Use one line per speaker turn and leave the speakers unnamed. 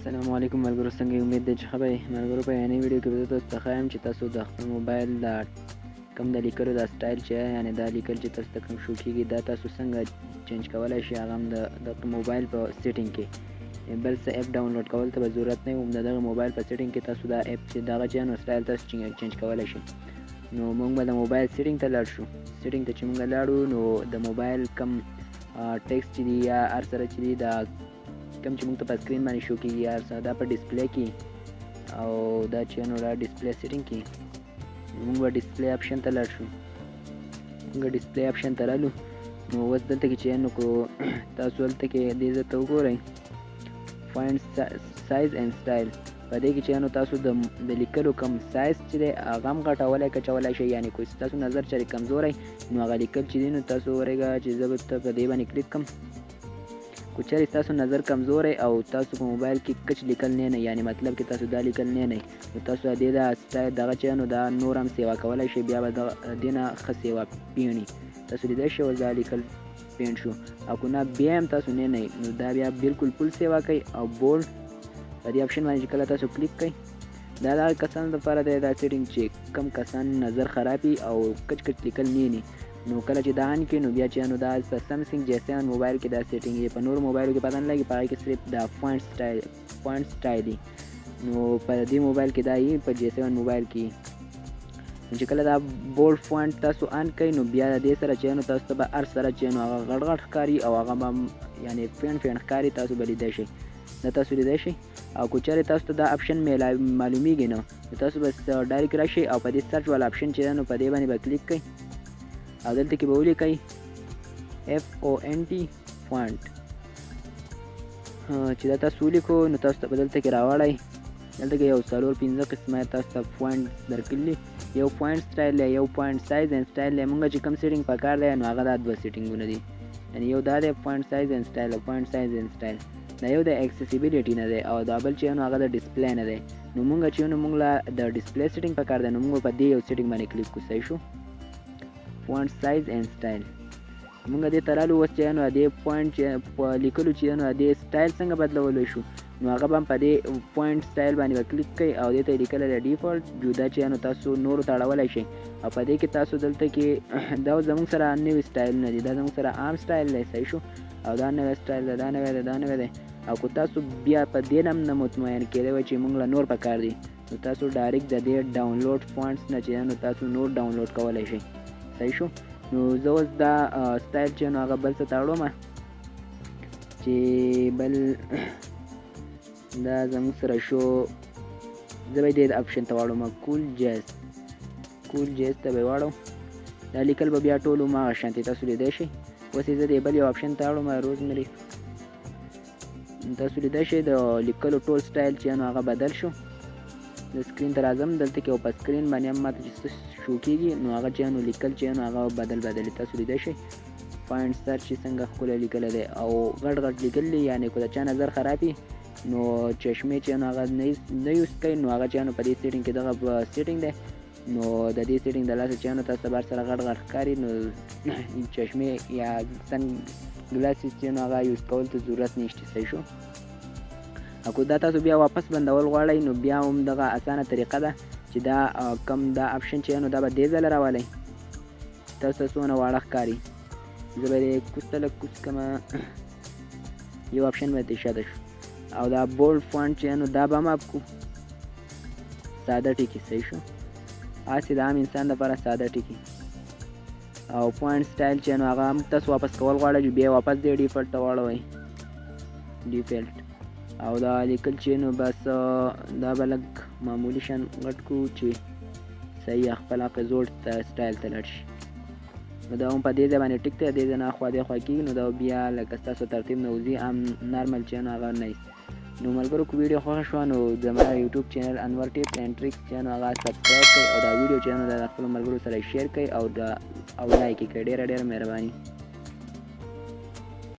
السلام علیکم ملګرو، څنګه یې؟ امید دی چې ښه به یې. ملګرو، په یعنې ویډیو کې به زه تاسو ته ښایم چې تاسو د خپل موبایل دا کوم د لیکلو دا سټایل چې یعنې دا لیکل چې تاسو ته کوم شو کېږي دا تاسو څنګه چینج کولی شئ. هغه هم د موبایل په سیټینګ کې بل څه اپ ډاونلوډ کول ته به ضرورت نه وي. د دغه موبایل په سیټینګ کې تاسو دا اپ چې دغه چې نو سټایل تاسو چینج کولی شئ. نو موږ به د موبایل سیټینګ ته لاړ شو. سیټینګ ته چې موږ لاړو نو د موبایل کم ټیکسټ چې دی یا هر سره چې دی دا کوم چې موږ ته په سکرین باندې شو کېږي هر څه دا په ډسپلی کې او دا چې نو دا ډسپلی سیټینګ کې موږ به ډسپلی آپشن ته لاړ شو. موږ ډسپلی آپشن ته رالو نو اوس دلته کې چې نو کو تاسو دلته کې دې ځای ته وګورئ فایند سایز اینډ سټایل. په دې کې چې نو تاسو د لیکلو کم سایز چې دی هغه هم غټولی کچولی شئ. یعنې کوم تاسو نظر چېرې کمزوری نو هغه لیکل چې دی نو تاسو ورېږه چې زه به په دې باندې کلیک کړم. کو چېرې تاسو نظر کمزوری او تاسو په موبایل کې کچ لیکل نه یعنې مطلب کې تاسو دا لیکل نه نو تاسو دې دا سټایل دغه چې نو دا نور هم سیوا کولی شئ. بیا به دې نه ښه سیوا پېڼي تاسو لیدلی شئ اوس دا لیکل پېنټ شو او که نه بیا هم تاسو نه نو دا بیا بالکل فل سیوا کوي. او بولډ په دې آپشن باندې چې کله تاسو کلیک کوئ دا دغه کسانو لپاره دی دا سیټینګ چې کم کسان نظر خرابي او کچ کچ لیکل نه نو کله چې دا ان کې نو بیا چې نو دا په سمسنګ جی7 موبایل کې دا سیټینګ یې په نور موبایلو کې پته نه لګي. په هغې کې صرف دا فونټ سټایل دی نو په دې موبایل کې دا یې په جی7 موبایل کې چې کله دا بولډ فونټ تاسو ان کوئ نو بیا د دې سره چې نو تاسو ته به هر سره چې نو هغه غټ غټ ښکاري او هغه به یعنې فین ښکاري تاسو به لیدی شئ. دا تاسو لیدی شئ او که چېرې تاسو ته دا آپشن معلومیږي نو تاسو بس ډایرکټ راشئ او په دې سرچ والا آپشن چې نو په دې باندې به کلیک کوئ او دلته کې به ولیکئ FONT فونټ. چې دا تاسو ولیکو نو تاسو ته به دلته کې راوړئ. دلته کې یو 4-5 قسمه تاسو ته فونټ درکړي. یو فونټ سټایل دی، یو فونټ سایز اینډ سټایل دی. موږ چې کوم سیټینګ پکار دی نو هغه دا دوه سیټینګونه دي. یعنې یو دا دی فونټ سایز اینډ سټایل او فونټ سایز اینډ سټایل. دا یو د اکسیسیبیلیټي نه دی او دا بل چې نو هغه د ډسپلی نه دی. نو موږ چې نو موږ له د ډسپلی سیټینګ پکار دی نو موږ په دې یو سیټینګ باندې کلیک کوو. صحیح شو. فونټ سایز اینډ سټایل موږ دې ته رالو. اوس چې نو دې فونټ چې په لیکلو چې نو دې سټایل څنګه بدلولی شو نو هغه به هم په دې فونټ سټایل باندې به کلیک کوئ او دې ته یې لیکلی دی ډیفالټ جدا چې نو تاسو نورو ته اړولی شئ. او په دې کې تاسو دلته کې دا زموږ سره نوي سټایلونه دي. دا زموږ سره عام سټایل دی. صحیح شو. او دا نوی سټایل دی، دا نوی دی، دا نوی دی. او که تاسو بیا په دې نه هم نه مطمئن کېدی وئ چې موږ له نور پکار دي نو تاسو ډایرکټ د دې ډاونلوډ فونټس نه چې نو تاسو نور ډاونلوډ کولی شئ. صحیح شو. نو زه اوس دا سټایل چې نو هغه بل څه ته اړوم چې بل دا زموږ سره شو. زه به دې آپشن ته واړوم کول جیز ته به واړو. دا لیکل به بیا ټول هماغه شانتې تاسو لیدی شئ. اوس یې زه دې بل یو آپشن ته اړوم روزمري. تاسو لیدی شئ د لیکلو ټول سټایل چې نو هغه بدل شو. د سکرین ته راځم. دلته کې په سکرین باندې هم ماته چې څه شو کېږي نو هغه چې نو لیکل چې نو هغه بدل تاسو لیدی شئ. فایند سرچ چې څنګه ښکلی لیکلی دی او غټ غټ لیکل دی. یعنې که د چا نظر خراب وي نو چشمې چې نو هغه نه یوز کوي نو هغه چې نو په دې سیټینګ کې دغه سیټینګ دی نو د دې سیټینګ د لاسه چې نو تاسو بهر سره غټ غټ ښکاري نو چشمې یا سن ګلاسز چې نو هغه یوز کول ته ضرورت نشته. صحیح شو. او که دا تاسو بیا واپس بندول غواړئ نو بیا هم دغه اسانه طریقه ده چې دا کم دا آپشن چې نو دا به دې ځله راولئ تاسو ته څونه واړه ښکاري. زه به یې کوز ته لږ کوز کړمه. یو آپشن به ته شاته شو او دا بولډ فونټ چې نو دا به هم اپ کړو ساده ټکي. صحیح شو. هسې د عام انسان لپاره ساده ټکي. او فونټ سټایل چې نو هغه هم تاسو واپس کول غواړئ بیا واپس دې ډیفالټ ته واړوئ ډیفالټ. او دا لیکل چې نو بس دا به لږ معمولي شان غټ کړو چې صحیح خپل اپیزوډ ته سټایل ته لاړ شي. نو دا هم په دې ځای باندې ټیک دی. دې ځای نه اخوا دېخوا کېږي نو دا بیا لکه ستاسو ترتیب نه وځي عام نارمل چې نو هغه نایس. نو ملګرو که ویډیو خوښه شوه نو زما یوټیوب چینل انور ټیپس اینډ ټریکس چې نو هغه سبسکرایب کړئ او دا ویډیو چې نو د خپلو ملګرو سره شیر کړئ او لایک یې کړئ. ډېره مهرباني.